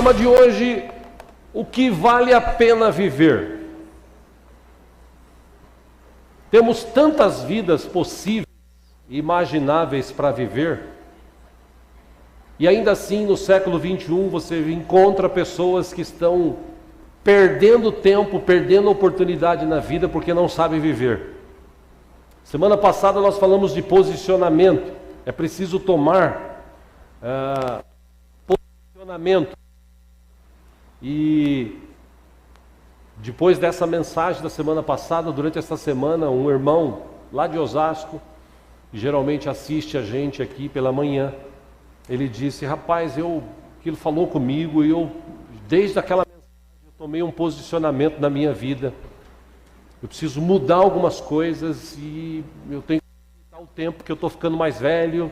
tema de hoje, o que vale a pena viver. Temos tantas vidas possíveis e imagináveis para viver, e ainda assim no século 21 você encontra pessoas que estão perdendo tempo, perdendo oportunidade na vida porque não sabem viver. Semana passada nós falamos de posicionamento. É preciso tomar posicionamento. E depois dessa mensagem da semana passada, durante esta semana, um irmão lá de Osasco, que geralmente assiste a gente aqui pela manhã, ele disse: rapaz, aquilo falou comigo e desde aquela mensagem, eu tomei um posicionamento na minha vida. Eu preciso mudar algumas coisas e eu tenho que limitar o tempo, porque eu estou ficando mais velho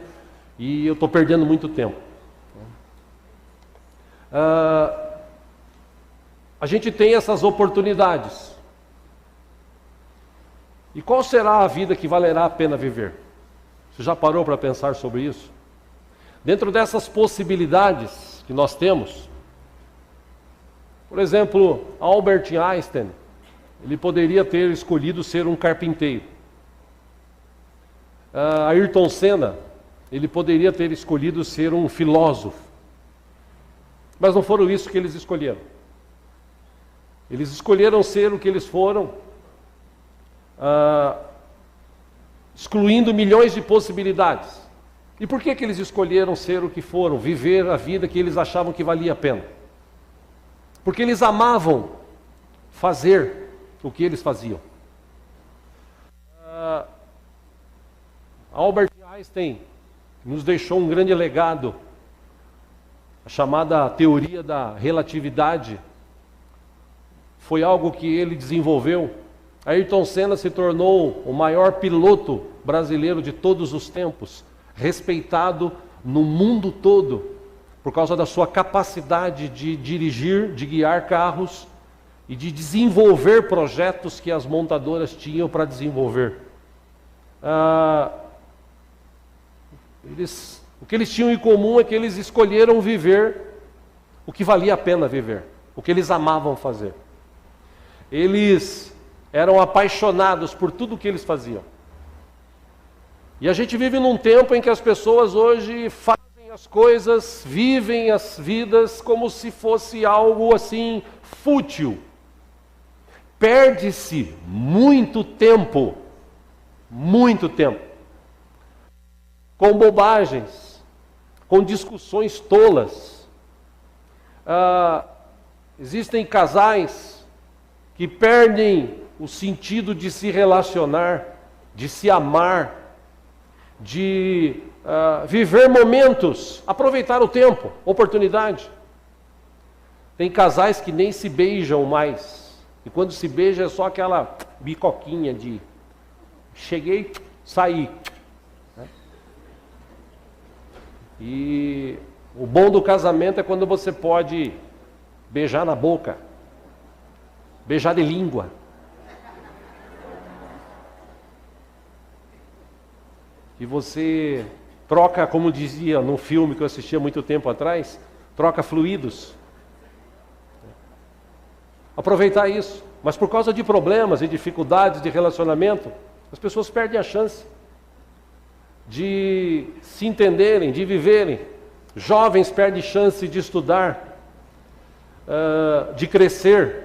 e eu estou perdendo muito tempo. A gente tem essas oportunidades. E qual será a vida que valerá a pena viver? Você já parou para pensar sobre isso? Dentro dessas possibilidades que nós temos, por exemplo, Albert Einstein, ele poderia ter escolhido ser um carpinteiro. Ayrton Senna, ele poderia ter escolhido ser um filósofo. Mas não foram isso que eles escolheram. Eles escolheram ser o que eles foram, excluindo milhões de possibilidades. E por que eles escolheram ser o que foram, viver a vida que eles achavam que valia a pena? Porque eles amavam fazer o que eles faziam. Albert Einstein nos deixou um grande legado, a chamada teoria da relatividade. Foi algo que ele desenvolveu. Ayrton Senna se tornou o maior piloto brasileiro de todos os tempos, respeitado no mundo todo, por causa da sua capacidade de dirigir, de guiar carros e de desenvolver projetos que as montadoras tinham para desenvolver. O que eles tinham em comum é que eles escolheram viver o que valia a pena viver, o que eles amavam fazer. Eles eram apaixonados por tudo o que eles faziam. E a gente vive num tempo em que as pessoas hoje fazem as coisas, vivem as vidas como se fosse algo assim fútil. Perde-se muito tempo, com bobagens, com discussões tolas. Existem casais que perdem o sentido de se relacionar, de se amar, de viver momentos, aproveitar o tempo, oportunidade. Tem casais que nem se beijam mais. E quando se beija é só aquela bicoquinha de cheguei, saí. E o bom do casamento é quando você pode beijar na boca, beijar de língua. E você troca, como dizia no filme que eu assisti há muito tempo atrás, troca fluidos. Aproveitar isso. Mas por causa de problemas e dificuldades de relacionamento, as pessoas perdem a chance de se entenderem, de viverem. Jovens perdem chance de estudar, de crescer.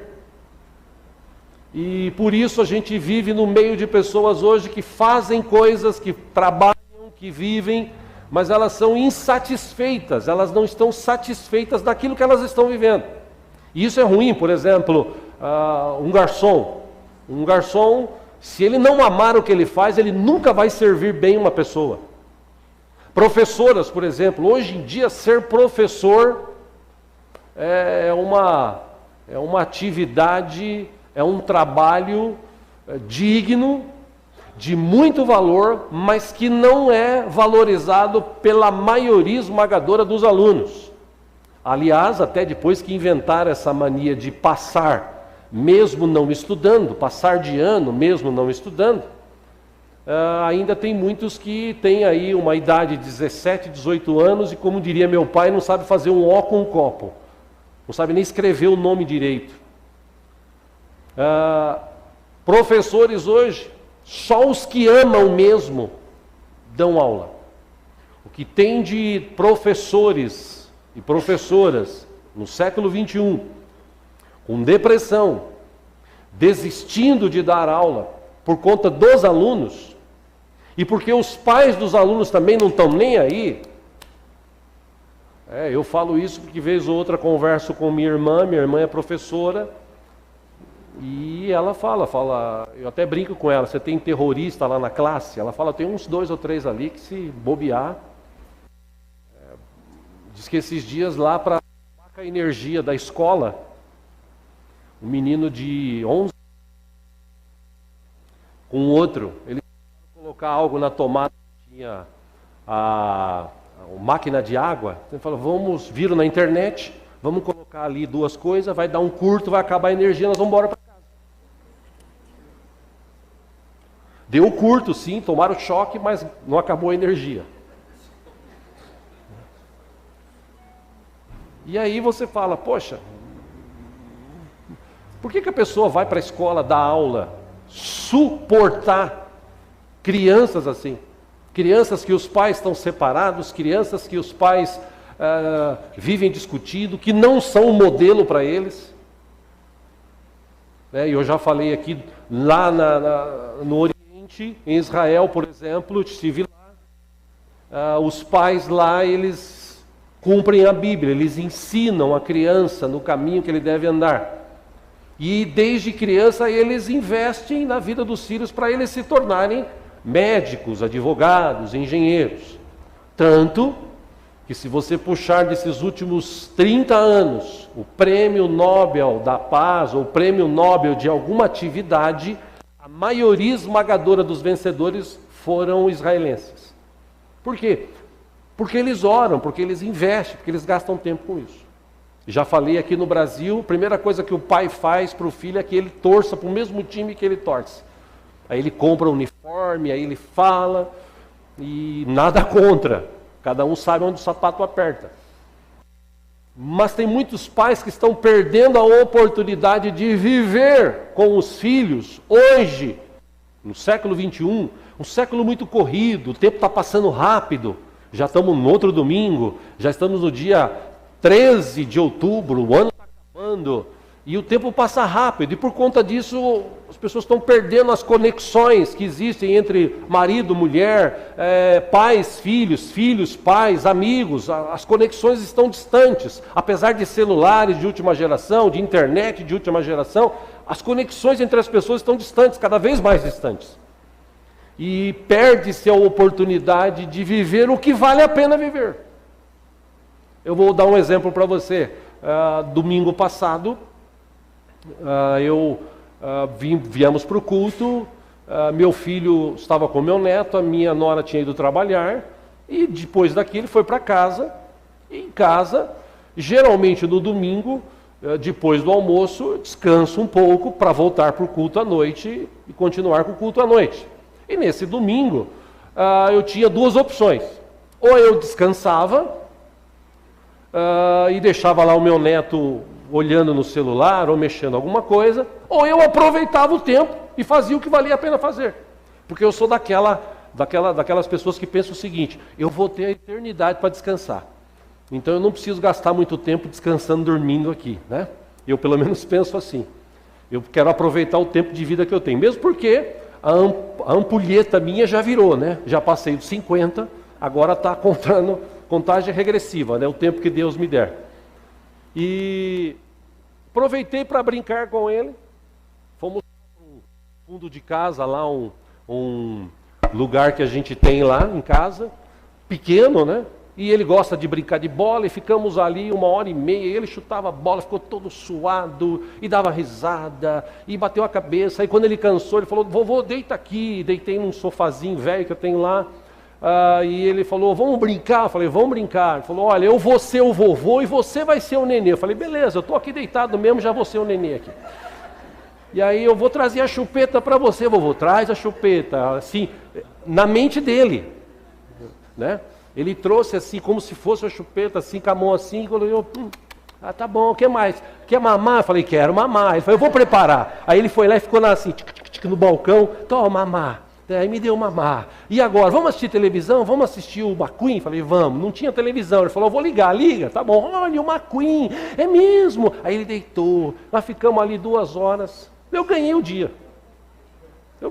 E por isso a gente vive no meio de pessoas hoje que fazem coisas, que trabalham, que vivem, mas elas são insatisfeitas, elas não estão satisfeitas daquilo que elas estão vivendo. E isso é ruim. Por exemplo, um garçom. Um garçom, se ele não amar o que ele faz, ele nunca vai servir bem uma pessoa. Professoras, por exemplo. Hoje em dia, ser professor é uma atividade, é um trabalho digno, de muito valor, mas que não é valorizado pela maioria esmagadora dos alunos. Aliás, até depois que inventaram essa mania de passar, mesmo não estudando, passar de ano, mesmo não estudando, ainda tem muitos que têm aí uma idade de 17, 18 anos e, como diria meu pai, não sabe fazer um ó com um copo. não sabe nem escrever o nome direito. Professores hoje, só os que amam mesmo dão aula. O que tem de professores e professoras no século XXI, com depressão, desistindo de dar aula por conta dos alunos, e porque os pais dos alunos também não estão nem aí. Eu falo isso porque vez ou outra converso com minha irmã é professora, e ela fala, eu até brinco com ela, você tem terrorista lá na classe? Ela fala, tem uns 2 ou 3 ali que se bobear. Diz que esses dias lá para a energia da escola, um menino de 11 com outro, ele colocar algo na tomada, tinha a máquina de água, então ele falou, viram na internet, vamos colocar ali 2 coisas, vai dar um curto, vai acabar a energia, nós vamos embora para casa. Deu curto sim, tomaram choque, mas não acabou a energia. E aí você fala, poxa, por que a pessoa vai para a escola dar aula, suportar crianças assim? Crianças que os pais estão separados, crianças que os pais vivem discutindo, que não são um modelo para eles. E eu já falei aqui, lá no Oriente, em Israel, por exemplo, estive lá, os pais lá, eles cumprem a Bíblia, eles ensinam a criança no caminho que ele deve andar. E desde criança eles investem na vida dos filhos para eles se tornarem médicos, advogados, engenheiros. Tanto que se você puxar desses últimos 30 anos o prêmio Nobel da Paz ou o prêmio Nobel de alguma atividade, a maioria esmagadora dos vencedores foram israelenses. Por quê? Porque eles oram, porque eles investem, porque eles gastam tempo com isso. Já falei aqui no Brasil, a primeira coisa que o pai faz para o filho é que ele torça para o mesmo time que ele torce. Aí ele compra o uniforme, aí ele fala, e nada contra. Cada um sabe onde o sapato aperta. Mas tem muitos pais que estão perdendo a oportunidade de viver com os filhos hoje, no século XXI, um século muito corrido, o tempo está passando rápido. Já estamos no outro domingo, já estamos no dia 13 de outubro, o ano está acabando, e o tempo passa rápido, e por conta disso as pessoas estão perdendo as conexões que existem entre marido, mulher, pais, filhos, pais, amigos. As conexões estão distantes, apesar de celulares de última geração, de internet de última geração, as conexões entre as pessoas estão distantes, cada vez mais distantes. E perde-se a oportunidade de viver o que vale a pena viver. Eu vou dar um exemplo para você. Domingo passado, viemos para o culto, meu filho estava com meu neto, a minha nora tinha ido trabalhar, e depois daquilo foi para casa. E em casa, geralmente no domingo, depois do almoço, descanso um pouco para voltar para o culto à noite e continuar com o culto à noite. E nesse domingo, eu tinha 2 opções. Ou eu descansava e deixava lá o meu neto olhando no celular ou mexendo alguma coisa, ou eu aproveitava o tempo e fazia o que valia a pena fazer. Porque eu sou daquelas pessoas que pensam o seguinte, eu vou ter a eternidade para descansar. Então eu não preciso gastar muito tempo descansando, dormindo aqui, né? Eu pelo menos penso assim. Eu quero aproveitar o tempo de vida que eu tenho, mesmo porque a ampulheta minha já virou, né? Já passei dos 50, agora está contando contagem regressiva, né? O tempo que Deus me der. E aproveitei para brincar com ele. Fomos para um fundo de casa lá, um lugar que a gente tem lá em casa, pequeno, né? E ele gosta de brincar de bola, e ficamos ali 1h30, e ele chutava a bola, ficou todo suado, e dava risada, e bateu a cabeça. Aí quando ele cansou, ele falou, vovô, deita aqui. Deitei num sofazinho velho que eu tenho lá, e ele falou, vamos brincar? Eu falei, vamos brincar. Ele falou, olha, eu vou ser o vovô e você vai ser o nenê. Eu falei, beleza, eu estou aqui deitado mesmo, já vou ser o nenê aqui. E aí eu vou trazer a chupeta para você, vovô, traz a chupeta, assim, na mente dele, né? Ele trouxe assim, como se fosse a chupeta, assim, com a mão assim, e Ah, tá bom, o que mais? Quer mamar? Eu falei, quero mamar. Ele falou, eu vou preparar. Aí ele foi lá e ficou lá assim, no balcão, toma mamar. Aí me deu mamar. E agora, vamos assistir televisão? Vamos assistir o McQueen? Falei, vamos. Não tinha televisão. Ele falou, eu vou ligar. Liga, tá bom. Olha, o McQueen, é mesmo. Aí ele deitou. Nós ficamos ali 2 horas. Eu ganhei o dia. Eu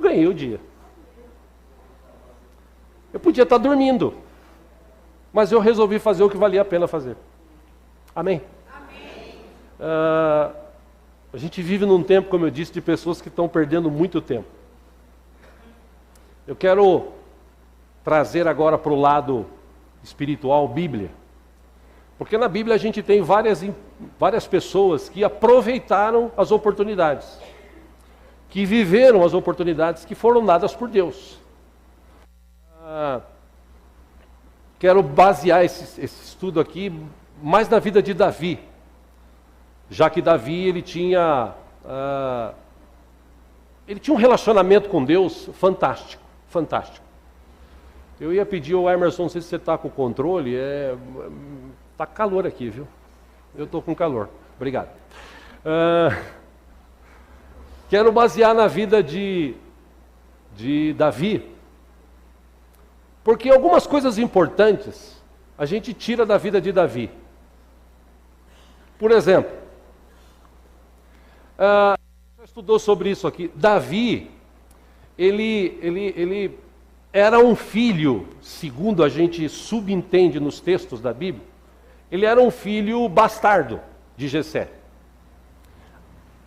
podia estar dormindo. Mas eu resolvi fazer o que valia a pena fazer. Amém? A gente vive num tempo, como eu disse, de pessoas que estão perdendo muito tempo. Eu quero trazer agora para o lado espiritual, Bíblia. Porque na Bíblia a gente tem várias pessoas que aproveitaram as oportunidades, que viveram as oportunidades que foram dadas por Deus. Quero basear esse estudo aqui mais na vida de Davi, já que Davi ele tinha um relacionamento com Deus fantástico. Eu ia pedir ao Emerson, não sei se você está com o controle, está calor aqui, viu? Eu estou com calor, obrigado. Quero basear na vida de Davi, porque algumas coisas importantes a gente tira da vida de Davi. Por exemplo, já estudou sobre isso aqui. Davi, ele era um filho, segundo a gente subentende nos textos da Bíblia, ele era um filho bastardo de Jessé.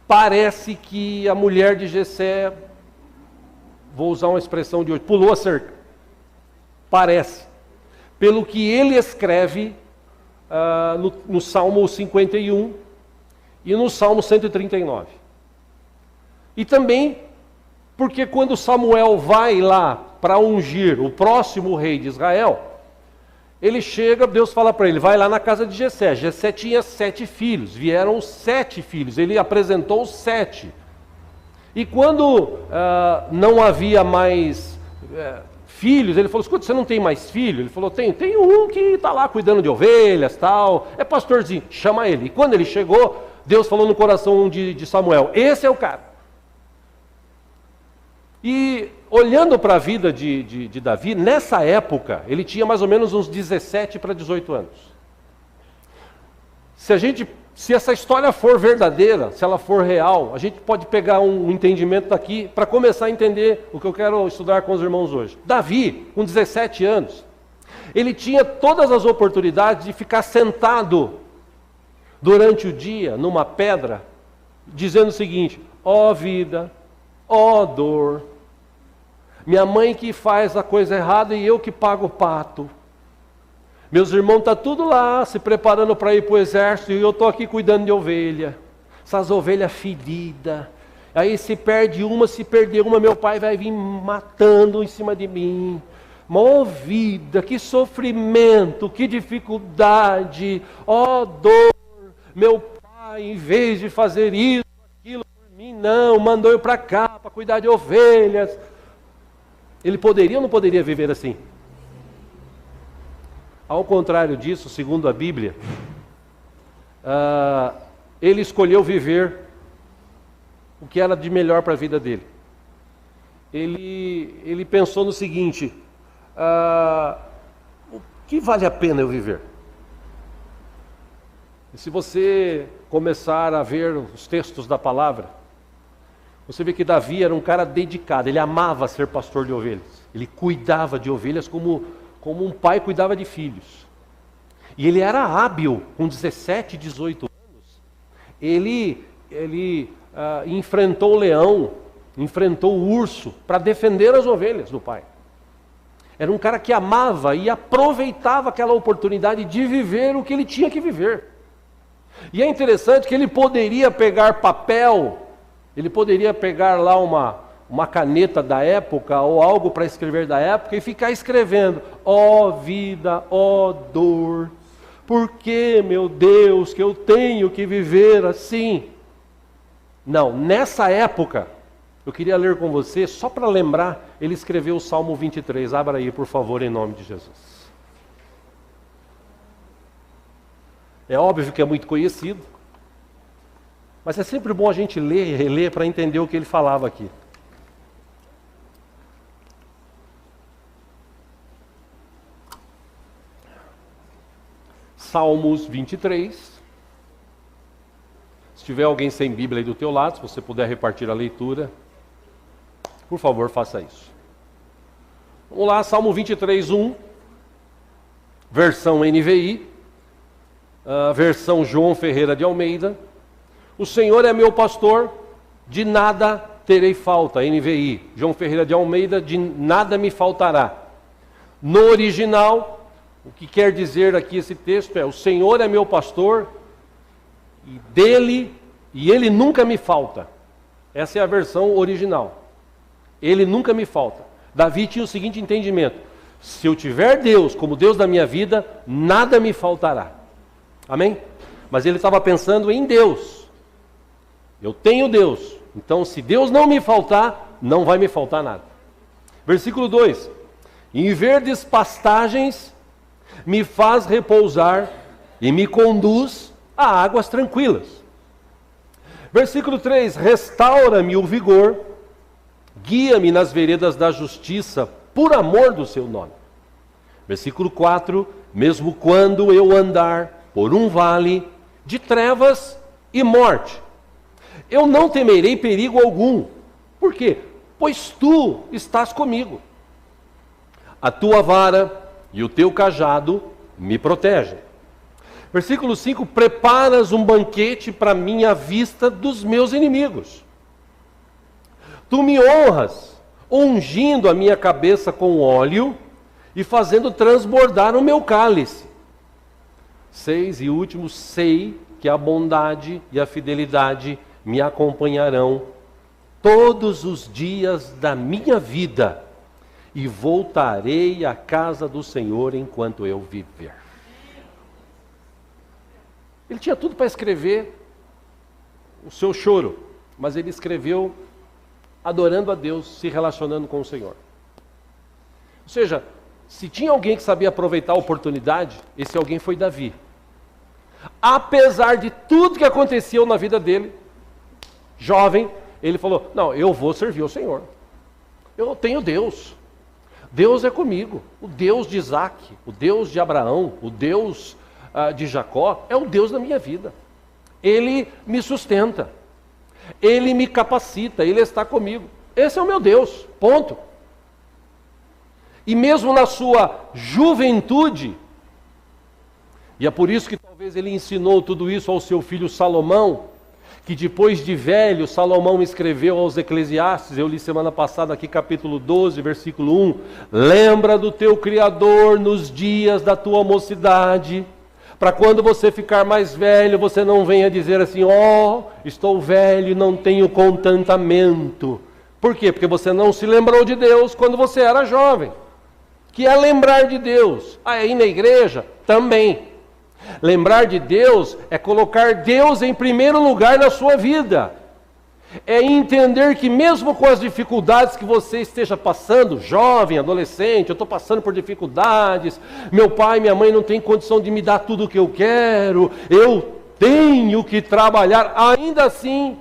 Parece que a mulher de Jessé, vou usar uma expressão de hoje, pulou a cerca. Parece. Pelo que ele escreve no Salmo 51 e no Salmo 139. E também porque quando Samuel vai lá para ungir o próximo rei de Israel, ele chega, Deus fala para ele, vai lá na casa de Jessé. Jessé tinha 7 filhos, vieram 7 filhos, ele apresentou 7. E quando não havia mais filhos, ele falou, escuta, você não tem mais filho? Ele falou, tem um que está lá cuidando de ovelhas, tal, é pastorzinho, chama ele. E quando ele chegou, Deus falou no coração de Samuel, esse é o cara. E olhando para a vida de Davi, nessa época, ele tinha mais ou menos uns 17 para 18 anos. Se essa história for verdadeira, se ela for real, a gente pode pegar um entendimento daqui para começar a entender o que eu quero estudar com os irmãos hoje. Davi, com 17 anos, ele tinha todas as oportunidades de ficar sentado durante o dia numa pedra, dizendo o seguinte, ó vida, ó dor, minha mãe que faz a coisa errada e eu que pago o pato. Meus irmãos estão tudo lá, se preparando para ir para o exército, e eu estou aqui cuidando de ovelha. Essas ovelhas feridas. Aí se perde uma, se perder uma, meu pai vai vir matando em cima de mim. Mó vida, que sofrimento, que dificuldade. Ó dor, meu pai, em vez de fazer isso, aquilo por mim, não, mandou eu para cá, para cuidar de ovelhas. Ele poderia ou não poderia viver assim? Ao contrário disso, segundo a Bíblia, ele escolheu viver o que era de melhor para a vida dele. Ele pensou no seguinte, o que vale a pena eu viver? E se você começar a ver os textos da palavra, você vê que Davi era um cara dedicado, ele amava ser pastor de ovelhas. Ele cuidava de ovelhas como um pai cuidava de filhos. E ele era hábil, com 17, 18 anos. Ele enfrentou o leão, enfrentou o urso, para defender as ovelhas do pai. Era um cara que amava e aproveitava aquela oportunidade de viver o que ele tinha que viver. E é interessante que ele poderia pegar papel, ele poderia pegar lá uma caneta da época ou algo para escrever da época e ficar escrevendo, ó vida, ó dor, por que, meu Deus, que eu tenho que viver assim? Não, nessa época, eu queria ler com você, só para lembrar, ele escreveu o Salmo 23, abra aí por favor, em nome de Jesus. É óbvio que é muito conhecido, mas é sempre bom a gente ler e reler para entender o que ele falava aqui. Salmos 23. Se tiver alguém sem Bíblia aí do teu lado, se você puder repartir a leitura, por favor, faça isso. Vamos lá, Salmo 23, 1, versão NVI, versão João Ferreira de Almeida. O Senhor é meu pastor, de nada terei falta. NVI, João Ferreira de Almeida, de nada me faltará. No original, o que quer dizer aqui esse texto é: o Senhor é meu pastor, e ele nunca me falta. Essa é a versão original. Ele nunca me falta. Davi tinha o seguinte entendimento: se eu tiver Deus como Deus da minha vida, nada me faltará. Amém? Mas ele estava pensando em Deus. Eu tenho Deus. Então, se Deus não me faltar, não vai me faltar nada. Versículo 2: em verdes pastagens me faz repousar e me conduz a águas tranquilas. Versículo 3: restaura-me o vigor, guia-me nas veredas da justiça, por amor do seu nome. Versículo 4: mesmo quando eu andar por um vale de trevas e morte, eu não temerei perigo algum. Por quê? Pois tu estás comigo. A tua vara e o teu cajado me protegem. Versículo 5: preparas um banquete para mim à vista dos meus inimigos. Tu me honras, ungindo a minha cabeça com óleo e fazendo transbordar o meu cálice. 6 e último: sei que a bondade e a fidelidade me acompanharão todos os dias da minha vida, e voltarei à casa do Senhor enquanto eu viver. Ele tinha tudo para escrever o seu choro, mas ele escreveu adorando a Deus, se relacionando com o Senhor. Ou seja, se tinha alguém que sabia aproveitar a oportunidade, esse alguém foi Davi. Apesar de tudo que aconteceu na vida dele, jovem, ele falou: não, eu vou servir ao Senhor. Eu tenho Deus. Deus é comigo. O Deus de Isaac, o Deus de Abraão, o Deus de Jacó, é o Deus da minha vida. Ele me sustenta. Ele me capacita. Ele está comigo. Esse é o meu Deus. Ponto. E mesmo na sua juventude, e é por isso que talvez ele ensinou tudo isso ao seu filho Salomão, que depois de velho, Salomão escreveu aos Eclesiastes, eu li semana passada aqui capítulo 12, versículo 1, lembra do teu Criador nos dias da tua mocidade, para quando você ficar mais velho, você não venha dizer assim: ó, estou velho e não tenho contentamento. Por quê? Porque você não se lembrou de Deus quando você era jovem. Que é lembrar de Deus? Aí na igreja, também. Lembrar de Deus é colocar Deus em primeiro lugar na sua vida. É entender que mesmo com as dificuldades que você esteja passando, jovem, adolescente, eu estou passando por dificuldades, meu pai e minha mãe não têm condição de me dar tudo o que eu quero, eu tenho que trabalhar. Ainda assim,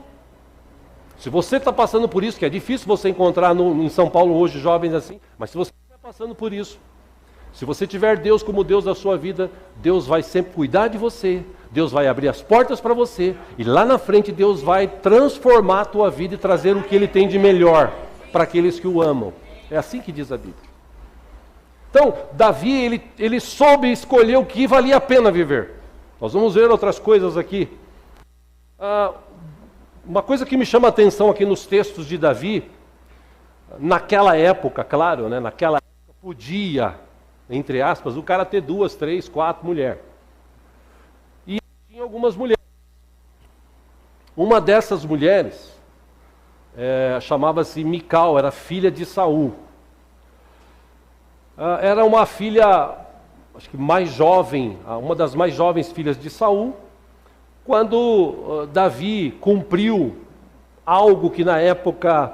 se você está passando por isso, que é difícil você encontrar em São Paulo hoje jovens assim, mas se você está passando por isso, se você tiver Deus como Deus da sua vida, Deus vai sempre cuidar de você, Deus vai abrir as portas para você, e lá na frente Deus vai transformar a tua vida e trazer o que Ele tem de melhor para aqueles que o amam. É assim que diz a Bíblia. Então, Davi, ele soube escolher o que valia a pena viver. Nós vamos ver outras coisas aqui. Uma coisa que me chama a atenção aqui nos textos de Davi, naquela época, claro, né, naquela época podia, entre aspas, o cara ter 2, 3, 4 mulheres. E tinha algumas mulheres. Uma dessas mulheres chamava-se Mical, era filha de Saul. Era uma filha, acho que mais jovem, uma das mais jovens filhas de Saul, quando Davi cumpriu algo que na época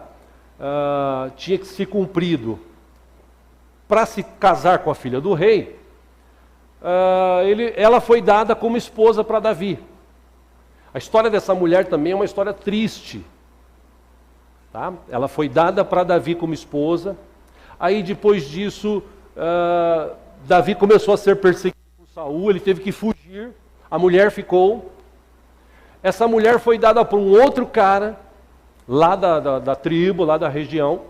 tinha que ser cumprido. Para se casar com a filha do rei, ela foi dada como esposa para Davi. A história dessa mulher também é uma história triste. Tá? Ela foi dada para Davi como esposa. Aí depois disso, Davi começou a ser perseguido por Saul, ele teve que fugir, a mulher ficou. Essa mulher foi dada por um outro cara, lá da tribo, lá da região.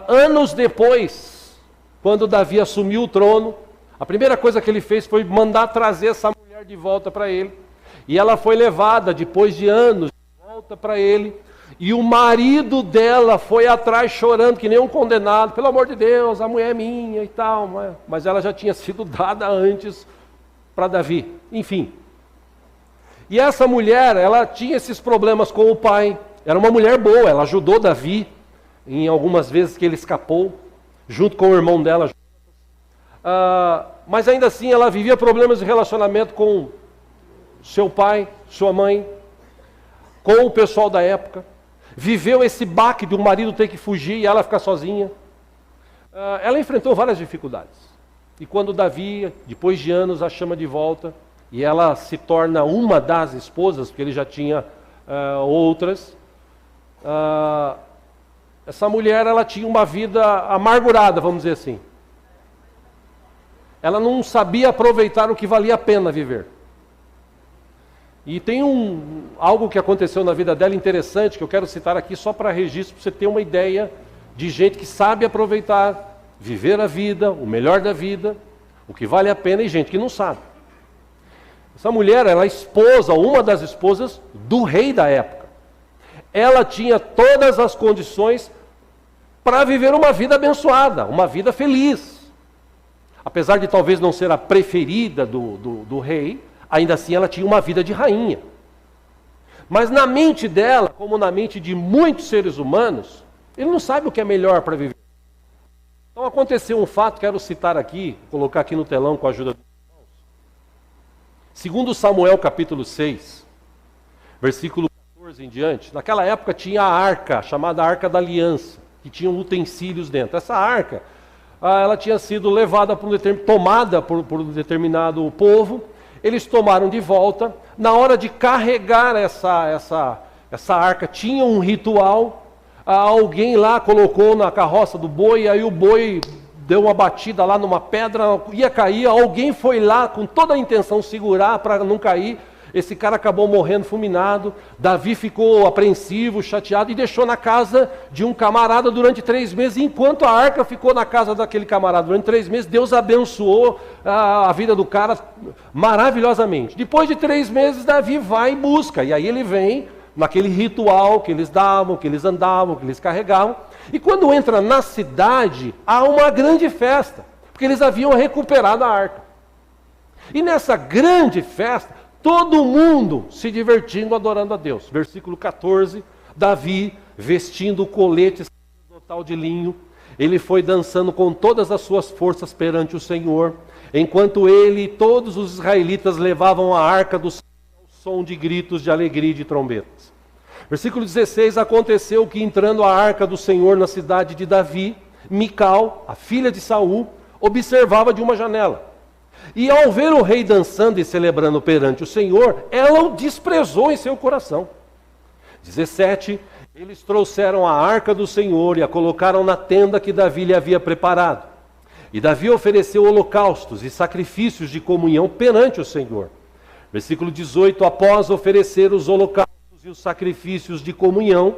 Anos depois, quando Davi assumiu o trono, a primeira coisa que ele fez foi mandar trazer essa mulher de volta para ele. E ela foi levada, depois de anos, de volta para ele. E o marido dela foi atrás chorando, que nem um condenado. Pelo amor de Deus, a mulher é minha e tal. Mas ela já tinha sido dada antes para Davi. Enfim. E essa mulher, ela tinha esses problemas com o pai. Era uma mulher boa, ela ajudou Davi em algumas vezes que ele escapou, junto com o irmão dela. Mas ainda assim ela vivia problemas de relacionamento com seu pai, sua mãe, com o pessoal da época. Viveu esse baque de um marido ter que fugir e ela ficar sozinha. Ela enfrentou várias dificuldades. E quando Davi, depois de anos, a chama de volta, e ela se torna uma das esposas, porque ele já tinha outras, essa mulher, ela tinha uma vida amargurada, vamos dizer assim. Ela não sabia aproveitar o que valia a pena viver. E tem algo que aconteceu na vida dela interessante, que eu quero citar aqui só para registro, para você ter uma ideia de gente que sabe aproveitar, viver a vida, o melhor da vida, o que vale a pena, e gente que não sabe. Essa mulher, ela é esposa, uma das esposas do rei da época. Ela tinha todas as condições para viver uma vida abençoada, uma vida feliz. Apesar de talvez não ser a preferida do rei, ainda assim ela tinha uma vida de rainha. Mas na mente dela, como na mente de muitos seres humanos, ele não sabe o que é melhor para viver. Então aconteceu um fato, quero citar aqui, colocar aqui no telão com a ajuda dos irmãos. Segundo Samuel capítulo 6, versículo 14 em diante, naquela época tinha a arca, chamada Arca da Aliança, que tinha utensílios dentro. Essa arca, ela tinha sido levada tomada por um determinado povo. Eles tomaram de volta. Na hora de carregar essa arca, tinha um ritual. Alguém lá colocou na carroça do boi, aí o boi deu uma batida lá numa pedra, ia cair. Alguém foi lá com toda a intenção de segurar para não cair. Esse cara acabou morrendo fulminado. Davi ficou apreensivo, chateado e deixou na casa de um camarada durante 3 meses. Enquanto a arca ficou na casa daquele camarada durante 3 meses, Deus abençoou a vida do cara maravilhosamente. Depois de 3 meses, Davi vai e busca. E aí ele vem naquele ritual que eles davam, que eles andavam, que eles carregavam. E quando entra na cidade, há uma grande festa, porque eles haviam recuperado a arca. E nessa grande festa, todo mundo se divertindo, adorando a Deus. Versículo 14, Davi, vestindo o colete sacerdotal de linho, ele foi dançando com todas as suas forças perante o Senhor, enquanto ele e todos os israelitas levavam a arca do Senhor ao som de gritos de alegria e de trombetas. Versículo 16, aconteceu que entrando a arca do Senhor na cidade de Davi, Mical, a filha de Saul, observava de uma janela. E ao ver o rei dançando e celebrando perante o Senhor, ela o desprezou em seu coração. 17, eles trouxeram a arca do Senhor e a colocaram na tenda que Davi lhe havia preparado. E Davi ofereceu holocaustos e sacrifícios de comunhão perante o Senhor. Versículo 18, após oferecer os holocaustos e os sacrifícios de comunhão,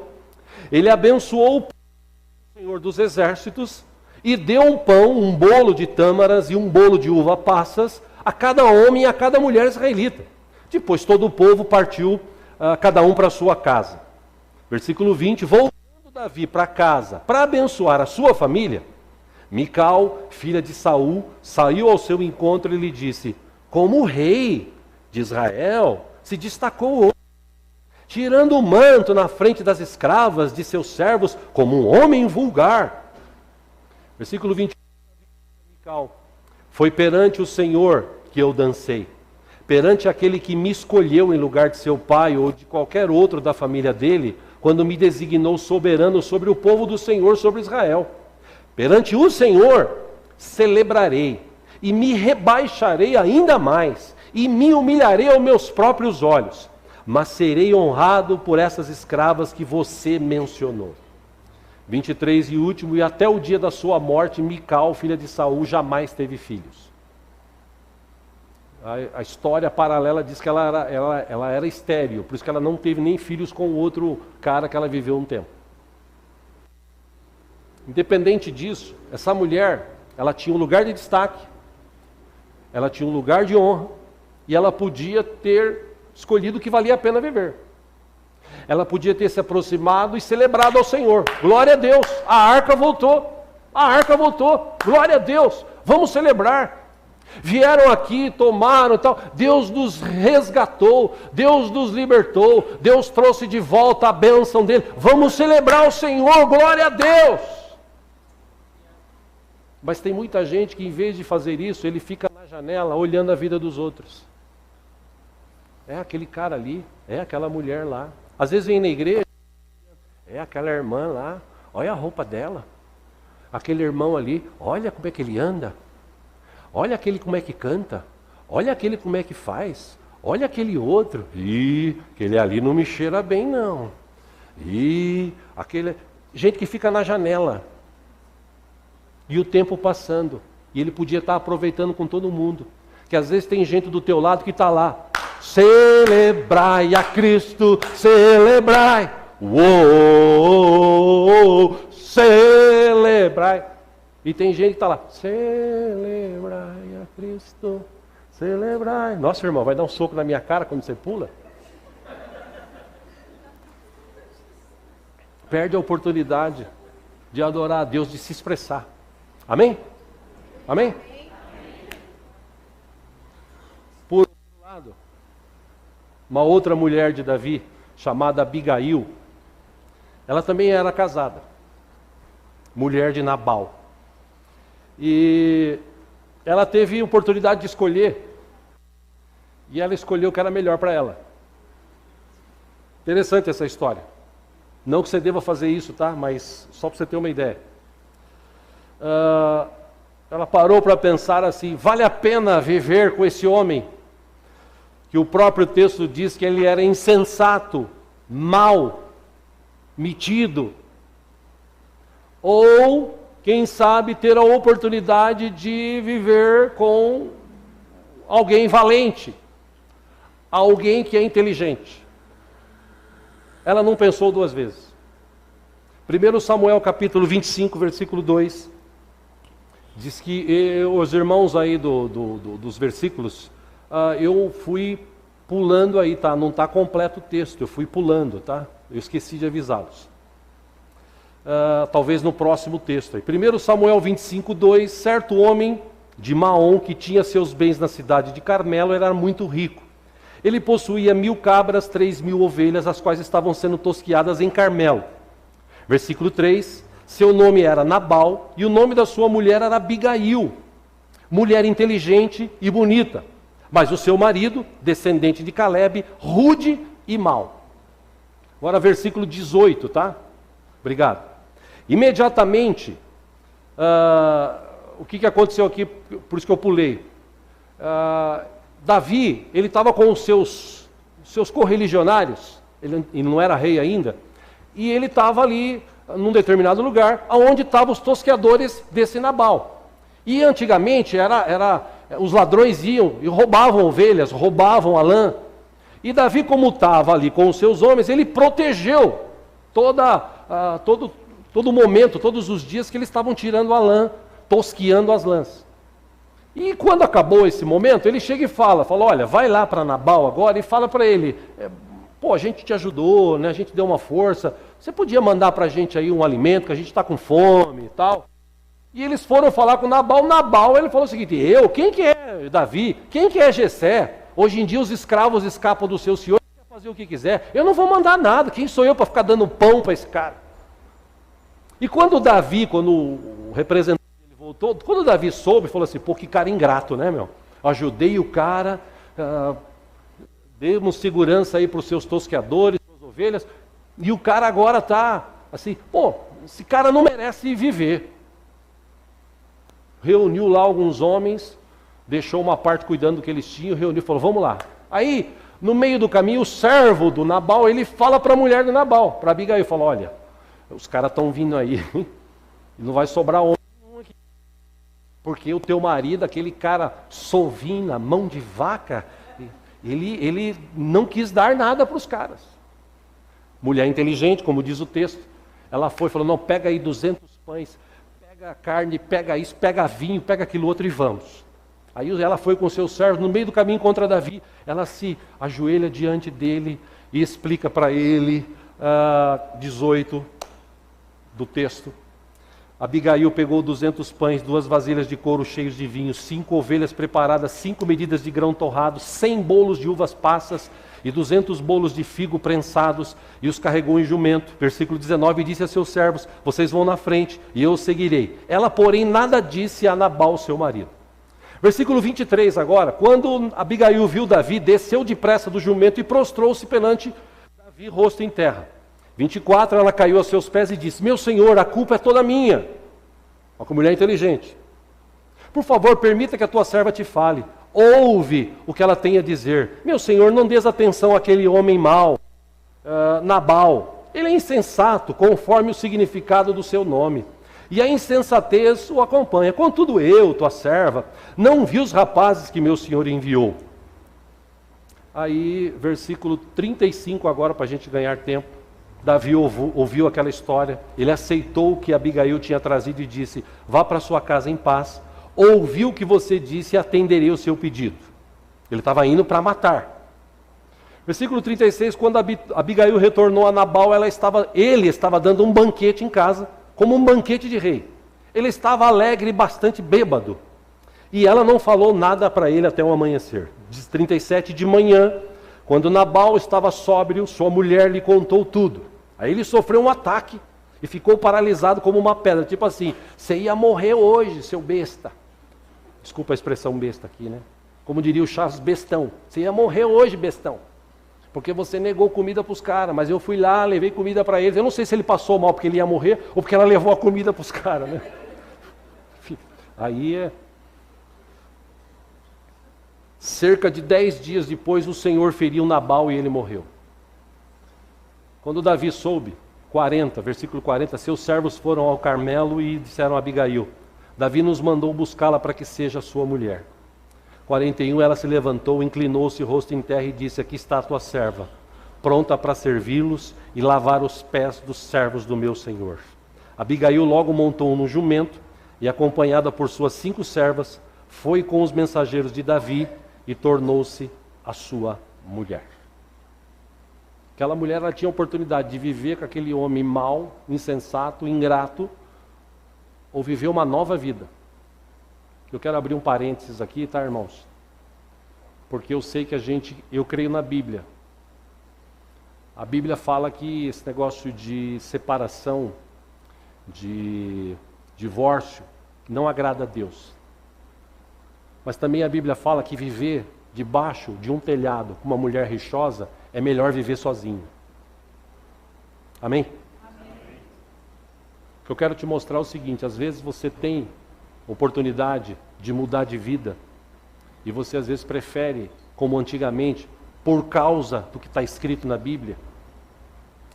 ele abençoou o Senhor dos exércitos, e deu um pão, um bolo de tâmaras e um bolo de uva passas a cada homem e a cada mulher israelita. Depois todo o povo partiu, cada um para a sua casa. Versículo 20, voltando Davi para casa para abençoar a sua família, Mical, filha de Saul, saiu ao seu encontro e lhe disse: como o rei de Israel se destacou hoje, tirando o manto na frente das escravas de seus servos como um homem vulgar. Versículo 21, Mical, foi perante o Senhor que eu dancei, perante aquele que me escolheu em lugar de seu pai ou de qualquer outro da família dele, quando me designou soberano sobre o povo do Senhor, sobre Israel. Perante o Senhor celebrarei, e me rebaixarei ainda mais, e me humilharei aos meus próprios olhos, mas serei honrado por essas escravas que você mencionou. 23 e último, e até o dia da sua morte, Mical, filha de Saul, jamais teve filhos. A história paralela diz que ela era estéril, por isso que ela não teve nem filhos com o outro cara que ela viveu um tempo. Independente disso, essa mulher, ela tinha um lugar de destaque, ela tinha um lugar de honra, e ela podia ter escolhido o que valia a pena viver. Ela podia ter se aproximado e celebrado ao Senhor. Glória a Deus, a arca voltou, glória a Deus, vamos celebrar. Vieram aqui, tomaram e tal, Deus nos resgatou, Deus nos libertou, Deus trouxe de volta a bênção dele, vamos celebrar o Senhor, glória a Deus. Mas tem muita gente que em vez de fazer isso, ele fica na janela olhando a vida dos outros. É aquele cara ali, é aquela mulher lá. Às vezes vem na igreja, é aquela irmã lá, olha a roupa dela. Aquele irmão ali, olha como é que ele anda. Olha aquele como é que canta. Olha aquele como é que faz. Olha aquele outro. Aquele ali não me cheira bem não. Aquele... Gente que fica na janela. E o tempo passando. E ele podia estar aproveitando com todo mundo. Que às vezes tem gente do teu lado que está lá. Celebrai a Cristo, celebrai. Uou, celebrai. E tem gente que está lá. Celebrai a Cristo, celebrai. Nossa, irmão, vai dar um soco na minha cara quando você pula? Perde a oportunidade de adorar a Deus, de se expressar. Amém? Amém? Por outro lado, uma outra mulher de Davi, chamada Abigail, ela também era casada, mulher de Nabal. E ela teve oportunidade de escolher, e ela escolheu o que era melhor para ela. Interessante essa história. Não que você deva fazer isso, tá? Mas só para você ter uma ideia. Ela parou para pensar assim, vale a pena viver com esse homem? Que o próprio texto diz que ele era insensato, mau, metido. Ou, quem sabe, ter a oportunidade de viver com alguém valente, alguém que é inteligente. Ela não pensou duas vezes. 1 Samuel capítulo 25, versículo 2, diz que os irmãos aí dos versículos, eu fui pulando aí, tá? Não está completo o texto, eu fui pulando, tá? Eu esqueci de avisá-los. Talvez no próximo texto aí. 1 Samuel 25, 2, certo homem de Maom, que tinha seus bens na cidade de Carmelo, era muito rico. Ele possuía 1000 cabras, 3000 ovelhas, as quais estavam sendo tosquiadas em Carmelo. Versículo 3, seu nome era Nabal, e o nome da sua mulher era Abigail, mulher inteligente e bonita. Mas o seu marido, descendente de Calebe, rude e mau. Agora versículo 18, tá? Obrigado. Imediatamente, o que aconteceu aqui, por isso que eu pulei. Davi, ele estava com os seus correligionários, ele não era rei ainda, e ele estava ali, num determinado lugar, onde estavam os tosqueadores desse Nabal. E antigamente, os ladrões iam e roubavam ovelhas, roubavam a lã. E Davi, como estava ali com os seus homens, ele protegeu todo momento, todos os dias que eles estavam tirando a lã, tosquiando as lãs. E quando acabou esse momento, ele chega e fala, olha, vai lá para Nabal agora e fala para ele, a gente te ajudou, né? A gente deu uma força, você podia mandar para a gente aí um alimento, que a gente está com fome e tal. E eles foram falar com Nabal, ele falou o seguinte, quem que é Davi? Quem que é Jessé? Hoje em dia os escravos escapam do seu senhor, quer fazer o que quiser. Eu não vou mandar nada, quem sou eu para ficar dando pão para esse cara? E quando o representante dele voltou, quando o Davi soube, falou assim, que cara ingrato, né, meu? Ajudei o cara, demos segurança aí para os seus tosqueadores, suas ovelhas, e o cara agora está assim, esse cara não merece viver. Reuniu lá alguns homens, deixou uma parte cuidando do que eles tinham, reuniu e falou, vamos lá. Aí, no meio do caminho, o servo do Nabal, ele fala para a mulher do Nabal, para Abigail, fala, olha, os caras estão vindo aí, e não vai sobrar homem nenhum aqui. Porque o teu marido, aquele cara sovina, mão de vaca, ele não quis dar nada para os caras. Mulher inteligente, como diz o texto, ela foi e falou, não, pega aí 200 pães, pega a carne, pega isso, pega vinho, pega aquilo outro e vamos. Aí ela foi com seus servos, no meio do caminho contra Davi, ela se ajoelha diante dele e explica para ele, 18 do texto. Abigail pegou 200 pães, 2 vasilhas de couro cheios de vinho, 5 ovelhas preparadas, 5 medidas de grão torrado, 100 bolos de uvas passas e 200 bolos de figo prensados, e os carregou em jumento. Versículo 19, e disse a seus servos, vocês vão na frente e eu os seguirei. Ela, porém, nada disse a Nabal, seu marido. Versículo 23 agora, quando Abigail viu Davi, desceu depressa do jumento e prostrou-se perante Davi, rosto em terra. 24, ela caiu aos seus pés e disse, meu senhor, a culpa é toda minha. Olha que mulher inteligente. Por favor, permita que a tua serva te fale. Ouve o que ela tem a dizer. Meu senhor, não des atenção àquele homem mau, Nabal. Ele é insensato, conforme o significado do seu nome. E a insensatez o acompanha. Contudo eu, tua serva, não vi os rapazes que meu senhor enviou. Aí, versículo 35 agora, para a gente ganhar tempo. Davi ouviu aquela história, ele aceitou o que Abigail tinha trazido e disse, vá para sua casa em paz, ouvi o que você disse e atenderei o seu pedido. Ele estava indo para matar. Versículo 36, quando Abigail retornou a Nabal, ele estava dando um banquete em casa, como um banquete de rei. Ele estava alegre e bastante bêbado. E ela não falou nada para ele até o amanhecer. Diz 37, de manhã, quando Nabal estava sóbrio, sua mulher lhe contou tudo. Aí ele sofreu um ataque e ficou paralisado como uma pedra. Tipo assim, você ia morrer hoje, seu besta. Desculpa a expressão besta aqui, né? Como diria o Charles, bestão. Você ia morrer hoje, bestão. Porque você negou comida para os caras, mas eu fui lá, levei comida para eles. Eu não sei se ele passou mal porque ele ia morrer ou porque ela levou a comida para os caras, né? Aí é... Cerca de 10 dias depois, o Senhor feriu Nabal e ele morreu. Quando Davi soube, 40, versículo 40, seus servos foram ao Carmelo e disseram a Abigail, Davi nos mandou buscá-la para que seja sua mulher. 41, ela se levantou, inclinou-se rosto em terra e disse, aqui está a tua serva, pronta para servi-los e lavar os pés dos servos do meu senhor. Abigail logo montou no jumento e, acompanhada por suas 5 servas, foi com os mensageiros de Davi e tornou-se a sua mulher. Aquela mulher, ela tinha a oportunidade de viver com aquele homem mau, insensato, ingrato, ou viver uma nova vida. Eu quero abrir um parênteses aqui, tá, irmãos? Porque eu sei que eu creio na Bíblia. A Bíblia fala que esse negócio de separação, de divórcio, não agrada a Deus. Mas também a Bíblia fala que viver debaixo de um telhado com uma mulher rixosa é melhor viver sozinho. Amém? Amém. O que eu quero te mostrar é o seguinte, às vezes você tem oportunidade de mudar de vida e você às vezes prefere, como antigamente, por causa do que está escrito na Bíblia.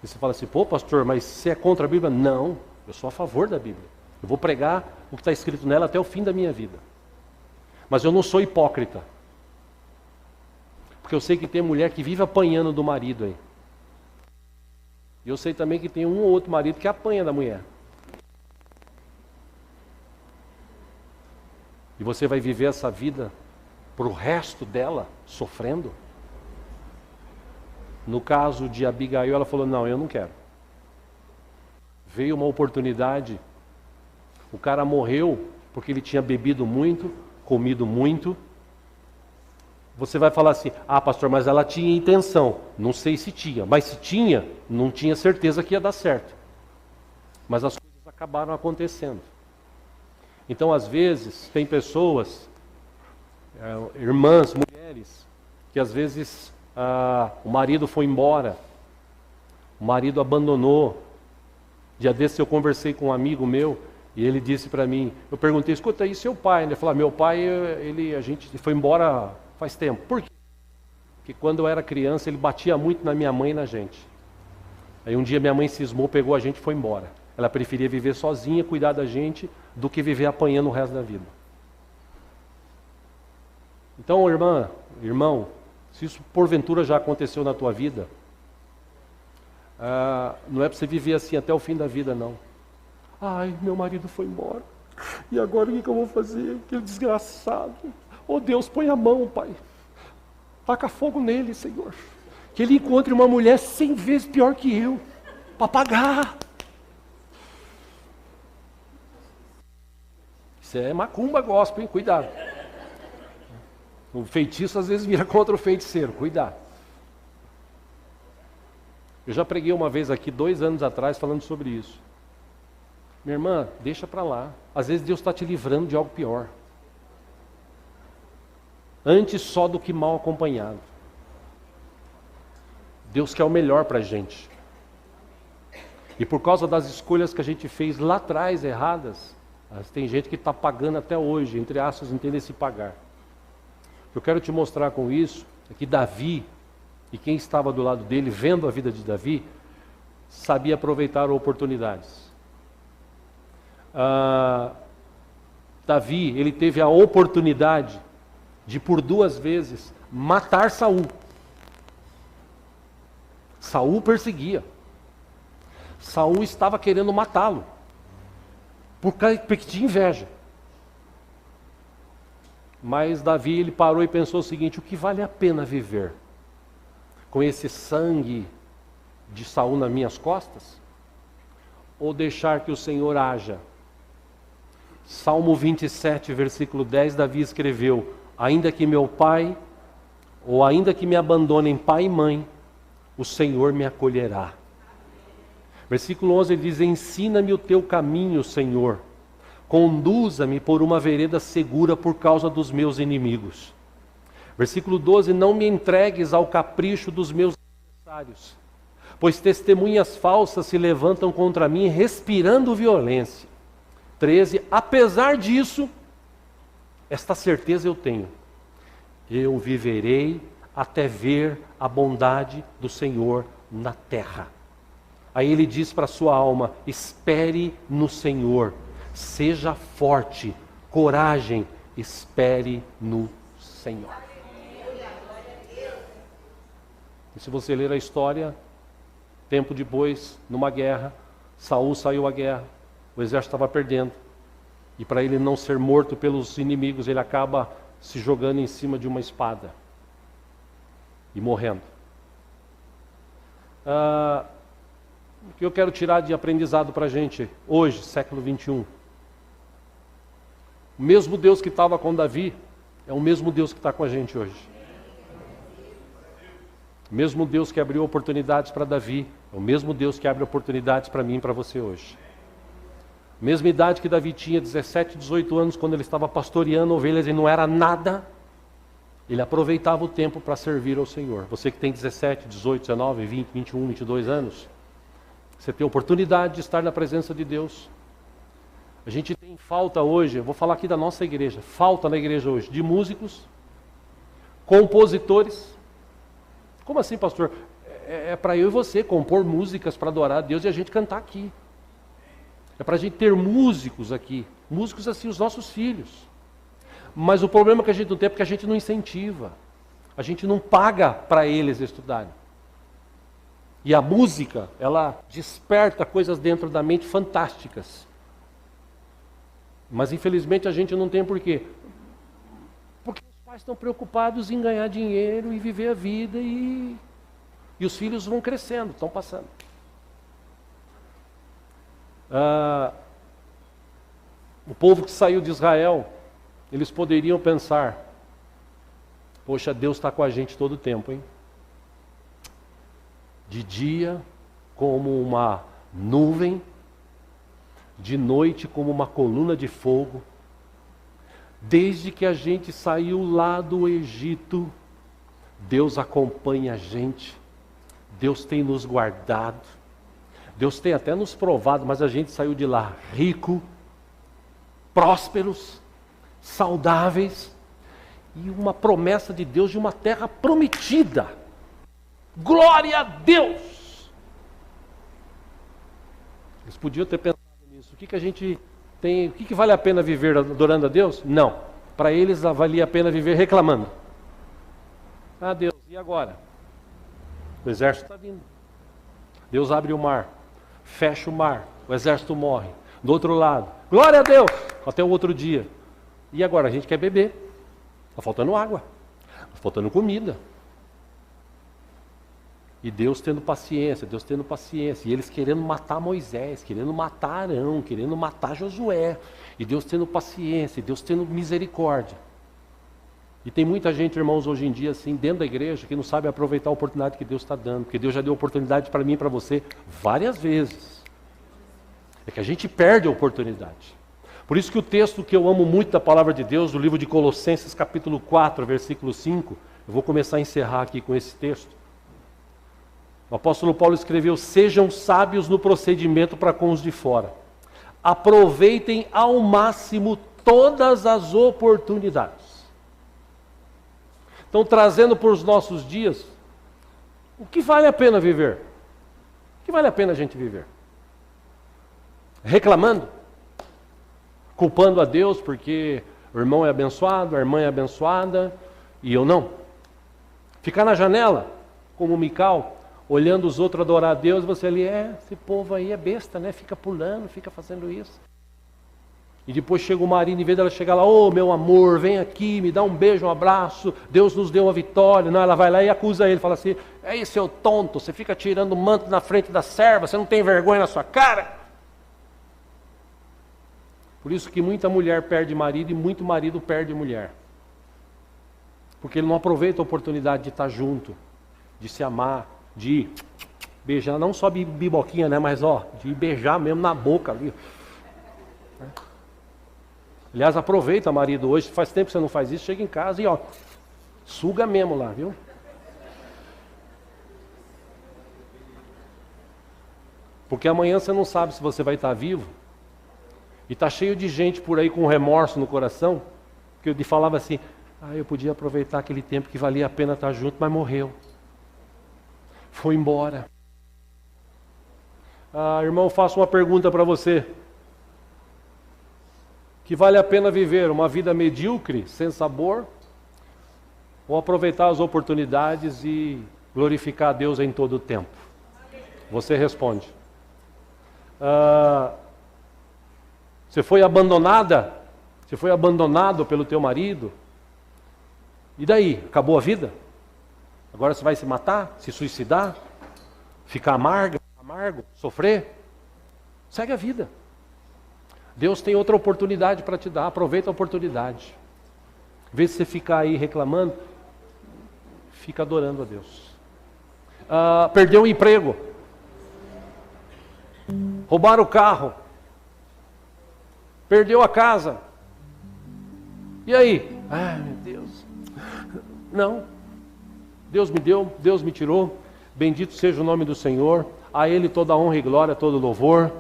E você fala assim, pô pastor, mas você é contra a Bíblia? Não, eu sou a favor da Bíblia. Eu vou pregar o que está escrito nela até o fim da minha vida. Mas eu não sou hipócrita. Porque eu sei que tem mulher que vive apanhando do marido aí. E eu sei também que tem um ou outro marido que apanha da mulher. E você vai viver essa vida para o resto dela sofrendo? No caso de Abigail, ela falou, não, eu não quero. Veio uma oportunidade, o cara morreu porque ele tinha bebido muito, comido muito. Você vai falar assim, ah pastor, mas ela tinha intenção. Não sei se tinha, mas se tinha, não tinha certeza que ia dar certo. Mas as coisas acabaram acontecendo. Então às vezes tem pessoas, irmãs, mulheres, que às vezes o marido foi embora, o marido abandonou. Dia desse eu conversei com um amigo meu, E ele disse para mim, eu perguntei, escuta aí, seu pai? Ele falou, meu pai, a gente foi embora faz tempo. Por quê? Porque quando eu era criança, ele batia muito na minha mãe e na gente. Aí um dia minha mãe cismou, pegou a gente e foi embora. Ela preferia viver sozinha, cuidar da gente, do que viver apanhando o resto da vida. Então, irmã, irmão, se isso porventura já aconteceu na tua vida, não é para você viver assim até o fim da vida, não. Ai, meu marido foi embora. E agora o que eu vou fazer? Aquele desgraçado. Oh Deus, põe a mão, Pai. Taca fogo nele, Senhor. Que ele encontre uma mulher 100 vezes pior que eu. Para pagar. Isso é macumba gospel, hein? Cuidado. O feitiço às vezes vira contra o feiticeiro. Cuidado. Eu já preguei uma vez aqui, 2 anos atrás, falando sobre isso. Minha irmã, deixa para lá. Às vezes Deus está te livrando de algo pior. Antes só do que mal acompanhado. Deus quer o melhor para a gente. E por causa das escolhas que a gente fez lá atrás, erradas, tem gente que está pagando até hoje, entre aspas, entende esse pagar. O que eu quero te mostrar com isso é que Davi, e quem estava do lado dele, vendo a vida de Davi, sabia aproveitar oportunidades. Davi, ele teve a oportunidade de por 2 vezes matar Saul. Saul perseguia. Saul estava querendo matá-lo, porque tinha inveja. Mas Davi, ele parou e pensou o seguinte: o que vale a pena viver? Com esse sangue de Saul nas minhas costas? Ou deixar que o Senhor haja? Salmo 27, versículo 10, Davi escreveu: ainda que meu pai, ou ainda que me abandonem pai e mãe, o Senhor me acolherá. Versículo 11 ele diz: ensina-me o teu caminho, Senhor, conduza-me por uma vereda segura por causa dos meus inimigos. Versículo 12: não me entregues ao capricho dos meus adversários, pois testemunhas falsas se levantam contra mim, respirando violência. 13: apesar disso, esta certeza eu tenho: eu viverei até ver a bondade do Senhor na terra. Aí ele diz para a sua alma: espere no Senhor, seja forte, coragem, espere no Senhor. E se você ler a história, tempo depois, numa guerra, Saul saiu à guerra, o exército estava perdendo, e para ele não ser morto pelos inimigos, ele acaba se jogando em cima de uma espada e morrendo. O que eu quero tirar de aprendizado para a gente hoje, século 21? O mesmo Deus que estava com Davi é o mesmo Deus que está com a gente hoje. O mesmo Deus que abriu oportunidades para Davi é o mesmo Deus que abre oportunidades para mim e para você hoje. Mesma idade que Davi tinha, 17, 18 anos, quando ele estava pastoreando ovelhas e não era nada, ele aproveitava o tempo para servir ao Senhor. Você que tem 17, 18, 19, 20, 21, 22 anos, você tem oportunidade de estar na presença de Deus. A gente tem falta hoje, eu vou falar aqui da nossa igreja, falta na igreja hoje de músicos, compositores. Como assim, pastor? É para eu e você compor músicas para adorar a Deus e a gente cantar aqui. É para a gente ter músicos aqui, músicos assim, os nossos filhos. Mas o problema que a gente não tem é porque a gente não incentiva, a gente não paga para eles estudarem. E a música, ela desperta coisas dentro da mente fantásticas. Mas infelizmente a gente não tem por quê? Porque os pais estão preocupados em ganhar dinheiro e viver a vida e os filhos vão crescendo, estão passando. O povo que saiu de Israel, eles poderiam pensar: poxa, Deus está com a gente todo o tempo, hein? De dia como uma nuvem, de noite como uma coluna de fogo. Desde que a gente saiu lá do Egito, Deus acompanha a gente, Deus tem nos guardado, Deus tem até nos provado, mas a gente saiu de lá rico, prósperos, saudáveis, e uma promessa de Deus de uma terra prometida. Glória a Deus! Eles podiam ter pensado nisso. O que a gente tem, o que vale a pena viver adorando a Deus? Não. Para eles valia a pena viver reclamando. Ah, Deus, e agora? O exército está vindo. Deus abre o mar, fecha o mar, o exército morre. Do outro lado, glória a Deus! Até o outro dia. E agora? A gente quer beber. Está faltando água. Está faltando comida. E Deus tendo paciência. E eles querendo matar Moisés, querendo matar Arão, querendo matar Josué. E Deus tendo paciência, e Deus tendo misericórdia. E tem muita gente, irmãos, hoje em dia, assim, dentro da igreja, que não sabe aproveitar a oportunidade que Deus está dando. Porque Deus já deu oportunidade para mim e para você várias vezes. É que a gente perde a oportunidade. Por isso que o texto que eu amo muito da palavra de Deus, do livro de Colossenses, capítulo 4, versículo 5, eu vou começar a encerrar aqui com esse texto. O apóstolo Paulo escreveu: sejam sábios no procedimento para com os de fora. Aproveitem ao máximo todas as oportunidades. Então, trazendo para os nossos dias, o que vale a pena viver? O que vale a pena a gente viver? Reclamando? Culpando a Deus porque o irmão é abençoado, a irmã é abençoada e eu não? Ficar na janela, como Mical, olhando os outros adorar a Deus, você ali, esse povo aí é besta, né? Fica pulando, fica fazendo isso. E depois chega o marido, em vez dela chegar lá, meu amor, vem aqui, me dá um beijo, um abraço, Deus nos deu uma vitória. Não, ela vai lá e acusa ele, fala assim, seu tonto, você fica tirando o manto na frente da serva, você não tem vergonha na sua cara? Por isso que muita mulher perde marido e muito marido perde mulher. Porque ele não aproveita a oportunidade de estar junto, de se amar, de beijar, não só biboquinha, né, mas de beijar mesmo na boca ali. Aliás, aproveita, marido, hoje, faz tempo que você não faz isso, chega em casa e suga mesmo lá, viu? Porque amanhã você não sabe se você vai estar vivo. E está cheio de gente por aí com remorso no coração, que eu falava assim, eu podia aproveitar aquele tempo que valia a pena estar junto, mas morreu. Foi embora. Irmão, faço uma pergunta para você. Que vale a pena viver uma vida medíocre, sem sabor, ou aproveitar as oportunidades e glorificar a Deus em todo o tempo? Você responde. Você foi abandonada? Você foi abandonado pelo teu marido? E daí? Acabou a vida? Agora você vai se matar? Se suicidar? Ficar amargo? Sofrer? Segue a vida. Deus tem outra oportunidade para te dar, aproveita a oportunidade. Em vez de você ficar aí reclamando, fica adorando a Deus. Perdeu o emprego. Roubaram o carro. Perdeu a casa. E aí? Meu Deus. Não. Deus me deu, Deus me tirou. Bendito seja o nome do Senhor. A Ele toda a honra e glória, todo louvor.